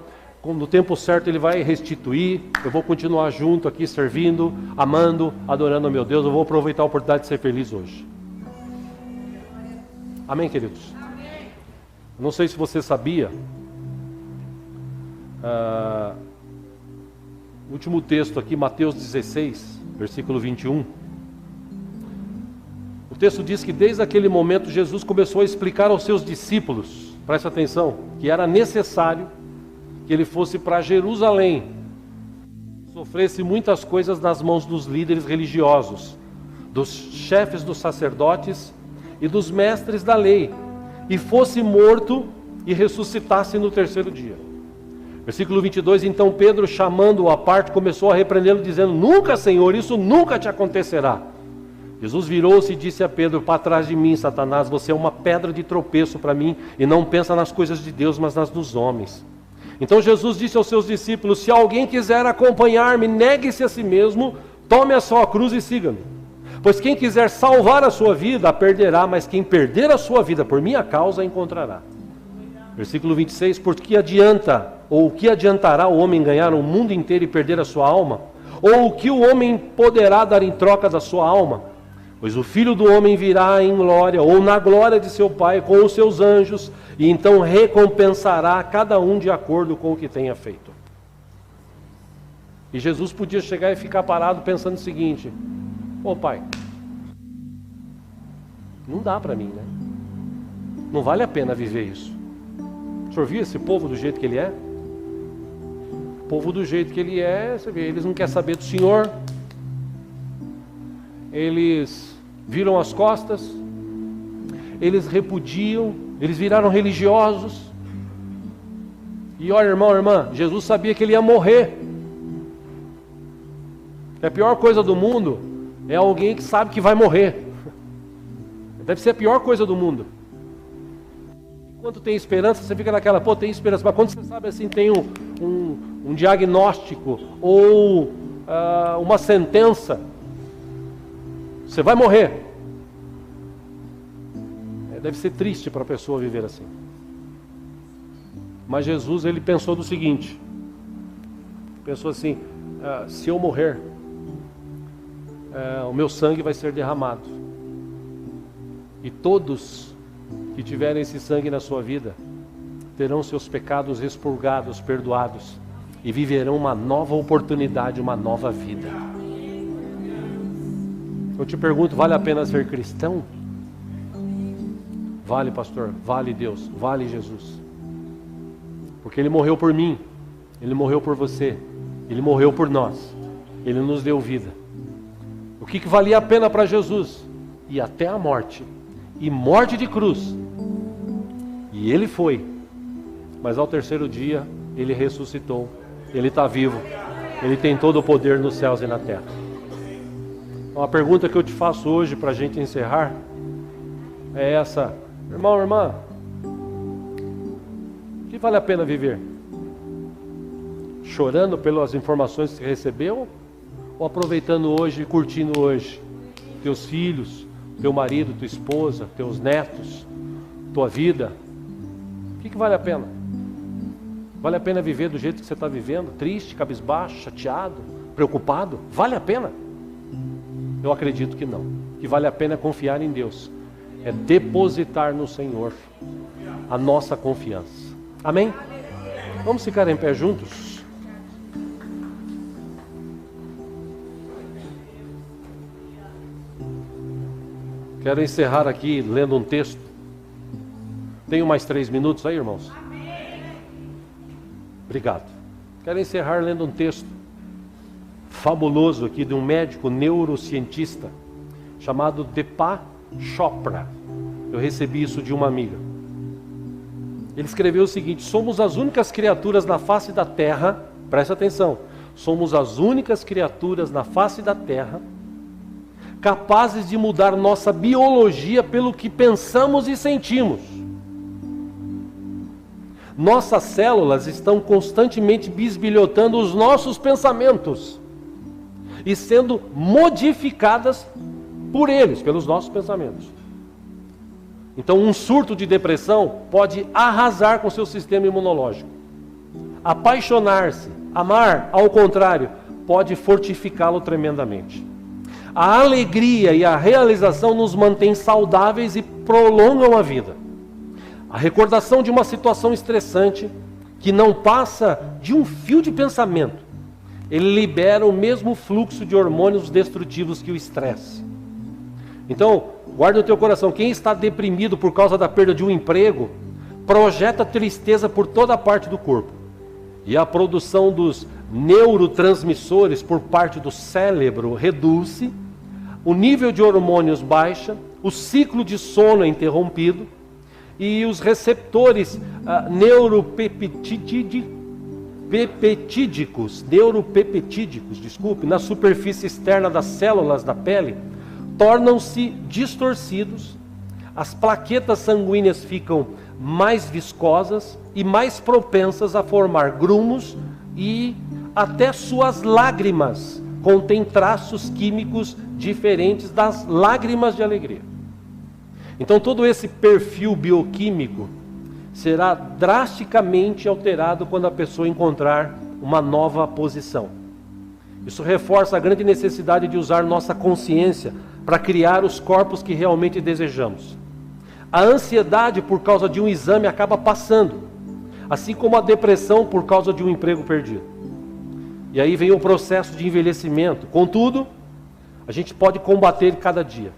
No tempo certo Ele vai restituir. Eu vou continuar junto aqui, servindo, amando, adorando a meu Deus. Eu vou aproveitar a oportunidade de ser feliz hoje. Amém, queridos? Amém. Não sei se você sabia. Último texto aqui, Mateus 16, versículo 21. O texto diz que desde aquele momento Jesus começou a explicar aos seus discípulos, presta atenção, que era necessário que ele fosse para Jerusalém, sofresse muitas coisas nas mãos dos líderes religiosos, dos chefes dos sacerdotes e dos mestres da lei, e fosse morto e ressuscitasse no terceiro dia. Versículo 22, então Pedro, chamando-o à parte, começou a repreendê-lo, dizendo, nunca, Senhor, isso nunca te acontecerá. Jesus virou-se e disse a Pedro, para trás de mim, Satanás, você é uma pedra de tropeço para mim, e não pensa nas coisas de Deus, mas nas dos homens. Então Jesus disse aos seus discípulos, se alguém quiser acompanhar-me, negue-se a si mesmo, tome a sua cruz e siga-me. Pois quem quiser salvar a sua vida, a perderá, mas quem perder a sua vida por minha causa, a encontrará. Versículo 26, por que adianta, ou o que adiantará o homem ganhar o mundo inteiro e perder a sua alma? Ou o que o homem poderá dar em troca da sua alma? Pois o Filho do Homem virá em glória, ou na glória de seu Pai, com os seus anjos, e então recompensará cada um de acordo com o que tenha feito. E Jesus podia chegar e ficar parado pensando o seguinte: ô Pai, não dá para mim, né? Não vale a pena viver isso. O senhor viu esse povo do jeito que ele é? O povo do jeito que ele é, você vê, eles não querem saber do Senhor. Eles viram as costas. Eles repudiam. Eles viraram religiosos. E olha, irmão, irmã, Jesus sabia que ele ia morrer. A pior coisa do mundo é alguém que sabe que vai morrer. Deve ser a pior coisa do mundo. Enquanto tem esperança, você fica naquela, pô, tem esperança. Mas quando você sabe assim, tem um diagnóstico ou uma sentença, você vai morrer. Deve ser triste para a pessoa viver assim. Mas Jesus, ele pensou do seguinte, pensou assim, se eu morrer, o meu sangue vai ser derramado. E todos que tiverem esse sangue na sua vida, terão seus pecados expurgados, perdoados, e viverão uma nova oportunidade, uma nova vida. Eu te pergunto, vale a pena ser cristão? Vale, pastor, vale Deus, vale Jesus. Porque Ele morreu por mim, Ele morreu por você, Ele morreu por nós, Ele nos deu vida. O que valia a pena para Jesus? Ir até a morte, e morte de cruz. E Ele foi, mas ao terceiro dia Ele ressuscitou, Ele está vivo, Ele tem todo o poder nos céus e na terra. Uma pergunta que eu te faço hoje para a gente encerrar é essa: irmão, irmã, o que vale a pena viver? Chorando pelas informações que recebeu, ou aproveitando hoje e curtindo hoje teus filhos, teu marido, tua esposa, teus netos, tua vida? O que vale a pena? Vale a pena viver do jeito que você está vivendo? Triste, cabisbaixo, chateado, preocupado? Vale a pena? Eu acredito que não. Que vale a pena confiar em Deus. É depositar no Senhor a nossa confiança. Amém? Vamos ficar em pé juntos? Quero encerrar aqui lendo um texto. Tenho mais 3 minutos aí, irmãos? Obrigado. Quero encerrar lendo um texto fabuloso aqui de um médico neurocientista chamado Deepak Chopra. Eu recebi isso de uma amiga. Ele escreveu o seguinte: somos as únicas criaturas na face da terra, presta atenção, somos as únicas criaturas na face da terra capazes de mudar nossa biologia pelo que pensamos e sentimos. Nossas células estão constantemente bisbilhotando os nossos pensamentos e sendo modificadas por eles, pelos nossos pensamentos. Então, um surto de depressão pode arrasar com seu sistema imunológico. Apaixonar-se, amar, ao contrário, pode fortificá-lo tremendamente. A alegria e a realização nos mantêm saudáveis e prolongam a vida. A recordação de uma situação estressante, que não passa de um fio de pensamento, ele libera o mesmo fluxo de hormônios destrutivos que o estresse. Então, guarda no teu coração, quem está deprimido por causa da perda de um emprego, projeta tristeza por toda a parte do corpo. E a produção dos neurotransmissores por parte do cérebro reduz-se, o nível de hormônios baixa, o ciclo de sono é interrompido, e os receptores neuropeptídicos, na superfície externa das células da pele, tornam-se distorcidos, as plaquetas sanguíneas ficam mais viscosas e mais propensas a formar grumos, e até suas lágrimas contêm traços químicos diferentes das lágrimas de alegria. Então todo esse perfil bioquímico será drasticamente alterado quando a pessoa encontrar uma nova posição. Isso reforça a grande necessidade de usar nossa consciência para criar os corpos que realmente desejamos. A ansiedade por causa de um exame acaba passando, assim como a depressão por causa de um emprego perdido. E aí vem o processo de envelhecimento. Contudo, a gente pode combater cada dia.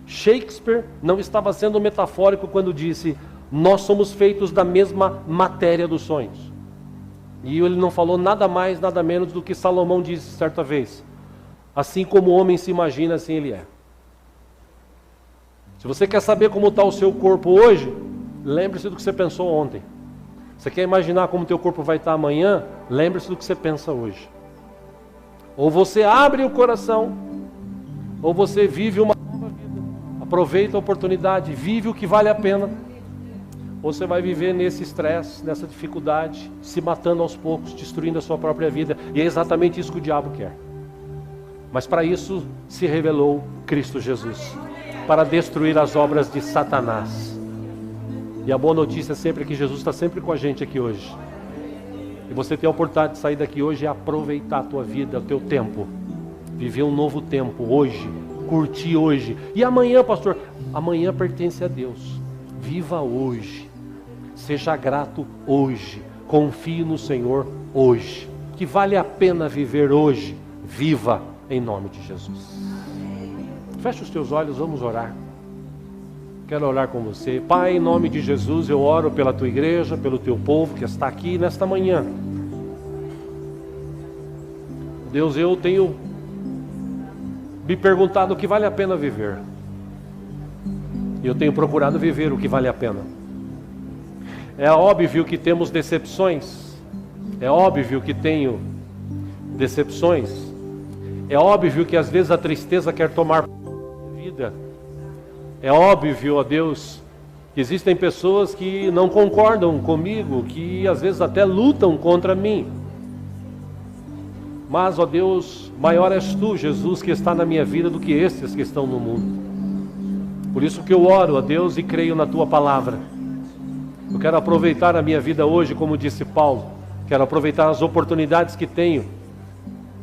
Shakespeare não estava sendo metafórico quando disse: nós somos feitos da mesma matéria dos sonhos. E ele não falou nada mais, nada menos do que Salomão disse certa vez: assim como o homem se imagina, assim ele é. Se você quer saber como está o seu corpo hoje, lembre-se do que você pensou ontem. Você quer imaginar como o teu corpo vai estar amanhã? Lembre-se do que você pensa hoje. Ou você abre o coração, ou você vive uma nova vida. Aproveita a oportunidade, vive o que vale a pena. Ou você vai viver nesse estresse, nessa dificuldade, se matando aos poucos, destruindo a sua própria vida. E é exatamente isso que o diabo quer. Mas para isso se revelou Cristo Jesus, para destruir as obras de Satanás. E a boa notícia sempre é que Jesus está sempre com a gente aqui hoje. E você tem a oportunidade de sair daqui hoje e aproveitar a tua vida, o teu tempo. Viver um novo tempo hoje, curtir hoje. E amanhã, pastor? Amanhã pertence a Deus. Viva hoje. Seja grato hoje. Confie no Senhor hoje. Que vale a pena viver hoje. Viva em nome de Jesus. Feche os teus olhos, vamos orar. Quero orar com você. Pai, em nome de Jesus, eu oro pela tua igreja, pelo teu povo que está aqui nesta manhã. Deus, eu tenho me perguntado o que vale a pena viver. E eu tenho procurado viver o que vale a pena. É óbvio que temos decepções. É óbvio que tenho decepções. É óbvio que às vezes a tristeza quer tomar vida. É óbvio, ó Deus, que existem pessoas que não concordam comigo, que às vezes até lutam contra mim. Mas, ó Deus, maior és tu, Jesus, que está na minha vida do que estes que estão no mundo. Por isso que eu oro, ó Deus, e creio na tua palavra. Eu quero aproveitar a minha vida hoje, como disse Paulo. Quero aproveitar as oportunidades que tenho.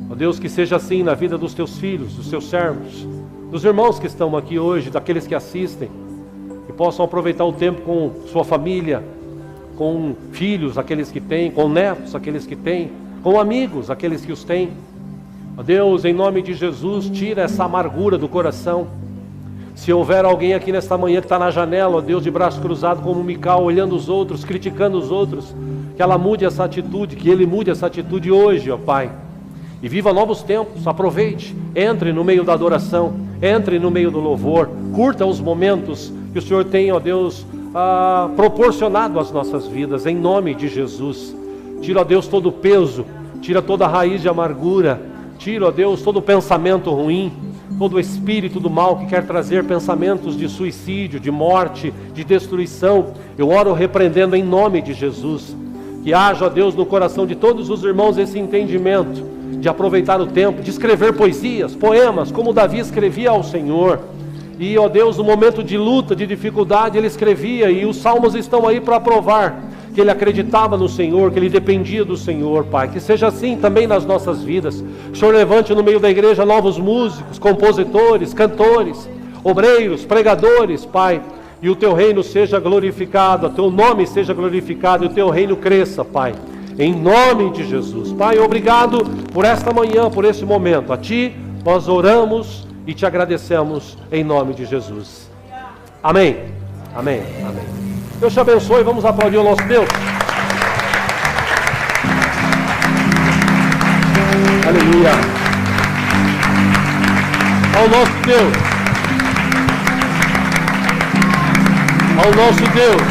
Ó Deus, que seja assim na vida dos teus filhos, dos teus servos, dos irmãos que estão aqui hoje, daqueles que assistem, que possam aproveitar o tempo com sua família, com filhos, aqueles que têm, com netos, aqueles que têm, com amigos, aqueles que os têm. Ó Deus, em nome de Jesus, tira essa amargura do coração. Se houver alguém aqui nesta manhã que está na janela, ó Deus, de braço cruzado como Mical, olhando os outros, criticando os outros, que ela mude essa atitude, que ele mude essa atitude hoje, ó Pai. E viva novos tempos, aproveite, entre no meio da adoração, entre no meio do louvor, curta os momentos que o Senhor tem, ó Deus, proporcionado às nossas vidas, em nome de Jesus. Tira, ó Deus, todo o peso, tira toda a raiz de amargura, tira, ó Deus, todo o pensamento ruim, todo o espírito do mal que quer trazer pensamentos de suicídio, de morte, de destruição. Eu oro repreendendo em nome de Jesus, que haja, ó Deus, no coração de todos os irmãos esse entendimento, de aproveitar o tempo, de escrever poesias, poemas, como Davi escrevia ao Senhor. E, ó Deus, no momento de luta, de dificuldade, ele escrevia, e os salmos estão aí para provar que ele acreditava no Senhor, que ele dependia do Senhor, Pai. Que seja assim também nas nossas vidas. Que o Senhor levante no meio da igreja novos músicos, compositores, cantores, obreiros, pregadores, Pai. E o teu reino seja glorificado, o teu nome seja glorificado, e o teu reino cresça, Pai. Em nome de Jesus. Pai, obrigado por esta manhã, por esse momento. A Ti nós oramos e Te agradecemos em nome de Jesus. Amém. Amém. Amém. Deus te abençoe. Vamos aplaudir o nosso Deus. Aleluia. Ao nosso Deus. Ao nosso Deus.